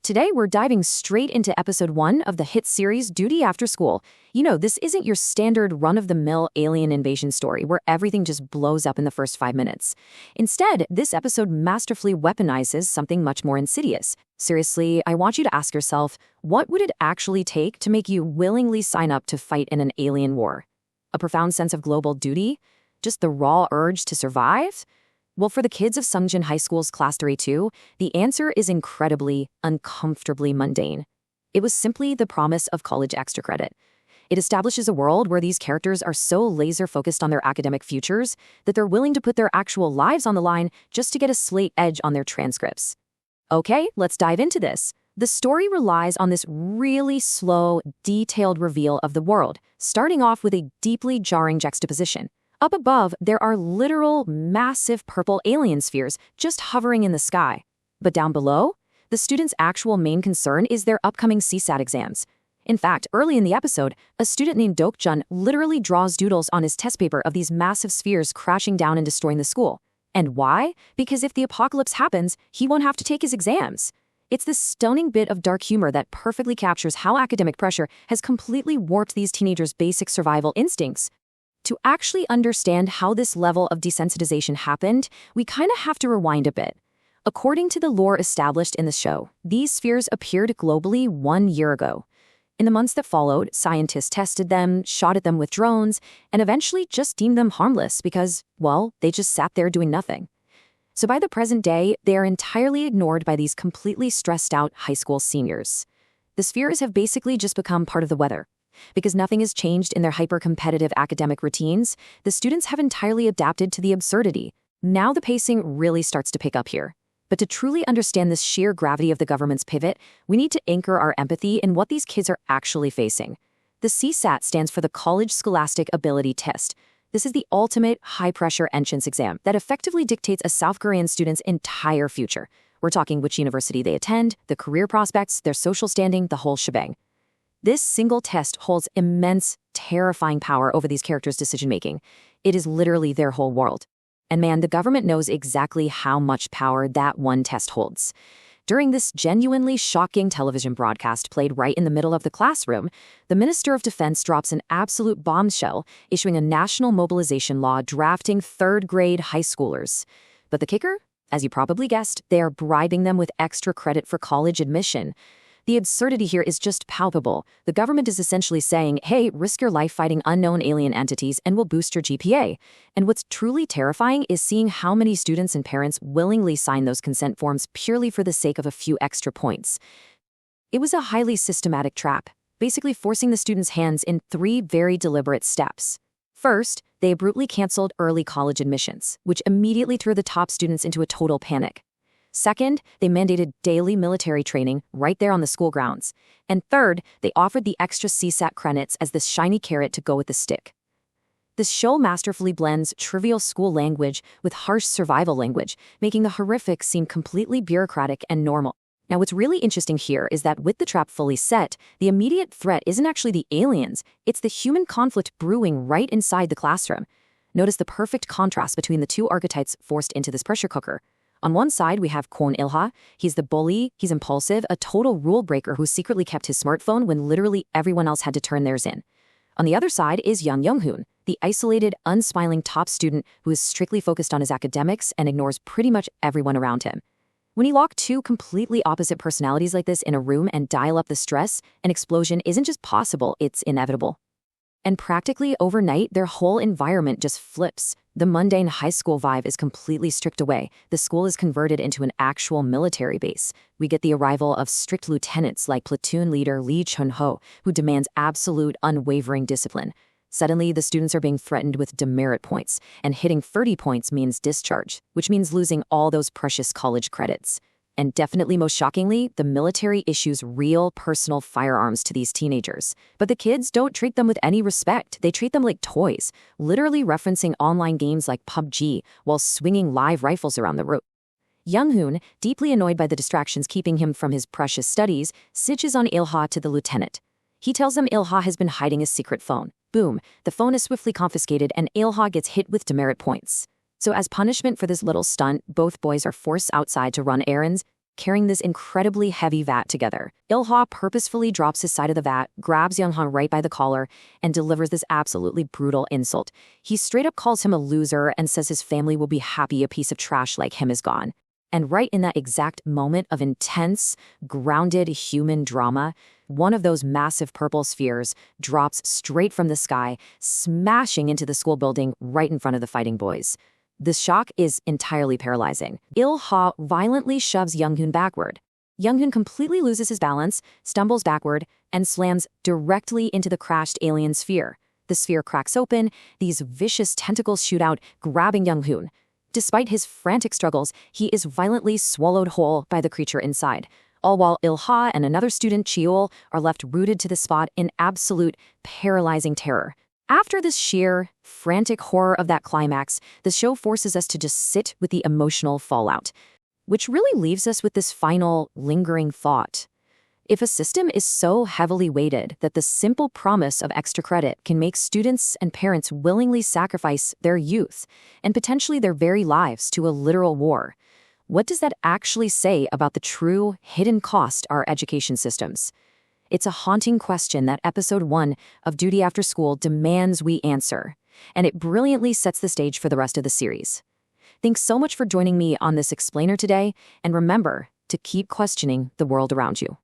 Today, we're diving straight into episode 1 of the hit series Duty After School. This isn't your standard run-of-the-mill alien invasion story where everything just blows up in the first 5 minutes. Instead, this episode masterfully weaponizes something much more insidious. Seriously, I want you to ask yourself, what would it actually take to make you willingly sign up to fight in an alien war? A profound sense of global duty? Just the raw urge to survive? Well, for the kids of Sungjin High School's Class 32, the answer is incredibly, uncomfortably mundane. It was simply the promise of college extra credit. It establishes a world where these characters are so laser-focused on their academic futures that they're willing to put their actual lives on the line just to get a slate edge on their transcripts. Okay, let's dive into this. The story relies on this really slow, detailed reveal of the world, starting off with a deeply jarring juxtaposition. Up above, there are literal, massive purple alien spheres just hovering in the sky. But down below, the students' actual main concern is their upcoming CSAT exams. In fact, early in the episode, a student named Dokjun literally draws doodles on his test paper of these massive spheres crashing down and destroying the school. And why? Because if the apocalypse happens, he won't have to take his exams. It's this stunning bit of dark humor that perfectly captures how academic pressure has completely warped these teenagers' basic survival instincts. To actually understand how this level of desensitization happened, we kind of have to rewind a bit. According to the lore established in the show, these spheres appeared globally 1 year ago. In the months that followed, scientists tested them, shot at them with drones, and eventually just deemed them harmless because, well, they just sat there doing nothing. So by the present day, they are entirely ignored by these completely stressed out high school seniors. The spheres have basically just become part of the weather. Because nothing has changed in their hyper-competitive academic routines, the students have entirely adapted to the absurdity. Now the pacing really starts to pick up here. But to truly understand this sheer gravity of the government's pivot, we need to anchor our empathy in what these kids are actually facing. The CSAT stands for the College Scholastic Ability Test. This is the ultimate high-pressure entrance exam that effectively dictates a South Korean student's entire future. We're talking which university they attend, the career prospects, their social standing, the whole shebang. This single test holds immense, terrifying power over these characters' decision-making. It is literally their whole world. And man, the government knows exactly how much power that one test holds. During this genuinely shocking television broadcast played right in the middle of the classroom, the Minister of Defense drops an absolute bombshell, issuing a national mobilization law drafting third-grade high schoolers. But the kicker? As you probably guessed, they are bribing them with extra credit for college admission. The absurdity here is just palpable. The government is essentially saying, hey, risk your life fighting unknown alien entities and we'll boost your GPA. And what's truly terrifying is seeing how many students and parents willingly sign those consent forms purely for the sake of a few extra points. It was a highly systematic trap, basically forcing the students' hands in 3 very deliberate steps. First, they abruptly canceled early college admissions, which immediately threw the top students into a total panic. Second, they mandated daily military training right there on the school grounds. And third, they offered the extra CSAT credits as this shiny carrot to go with the stick. This show masterfully blends trivial school language with harsh survival language, making the horrific seem completely bureaucratic and normal. Now, what's really interesting here is that with the trap fully set, the immediate threat isn't actually the aliens, it's the human conflict brewing right inside the classroom. Notice the perfect contrast between the two archetypes forced into this pressure cooker. On one side, we have Kwon Il-ha. He's the bully, he's impulsive, a total rule breaker who secretly kept his smartphone when literally everyone else had to turn theirs in. On the other side is Yang Young-hoon, the isolated, unsmiling top student who is strictly focused on his academics and ignores pretty much everyone around him. When you lock 2 completely opposite personalities like this in a room and dial up the stress, an explosion isn't just possible, it's inevitable. And practically overnight, their whole environment just flips. The mundane high school vibe is completely stripped away. The school is converted into an actual military base. We get the arrival of strict lieutenants like platoon leader Lee Chun-ho, who demands absolute, unwavering discipline. Suddenly, the students are being threatened with demerit points, and hitting 30 points means discharge, which means losing all those precious college credits. And definitely most shockingly, the military issues real personal firearms to these teenagers. But the kids don't treat them with any respect. They treat them like toys, literally referencing online games like PUBG while swinging live rifles around the room. Young-hoon, deeply annoyed by the distractions keeping him from his precious studies, sitches on Il-ha to the lieutenant. He tells him Il-ha has been hiding a secret phone. Boom, the phone is swiftly confiscated and Il-ha gets hit with demerit points. So as punishment for this little stunt, both boys are forced outside to run errands. carrying this incredibly heavy vat together. Il-ha purposefully drops his side of the vat, grabs Young-han right by the collar, and delivers this absolutely brutal insult. He straight up calls him a loser and says his family will be happy a piece of trash like him is gone. And right in that exact moment of intense, grounded human drama, one of those massive purple spheres drops straight from the sky, smashing into the school building right in front of the fighting boys. The shock is entirely paralyzing. Il-ha violently shoves Young-hoon backward. Young-hoon completely loses his balance, stumbles backward, and slams directly into the crashed alien sphere. The sphere cracks open, these vicious tentacles shoot out, grabbing Young-hoon. Despite his frantic struggles, he is violently swallowed whole by the creature inside, all while Il-ha and another student, Cheol, are left rooted to the spot in absolute, paralyzing terror. After this sheer, frantic horror of that climax, the show forces us to just sit with the emotional fallout, which really leaves us with this final, lingering thought. If a system is so heavily weighted that the simple promise of extra credit can make students and parents willingly sacrifice their youth and potentially their very lives to a literal war, what does that actually say about the true, hidden cost our education systems? It's a haunting question that episode 1 of Duty After School demands we answer, and it brilliantly sets the stage for the rest of the series. Thanks so much for joining me on this explainer today, and remember to keep questioning the world around you.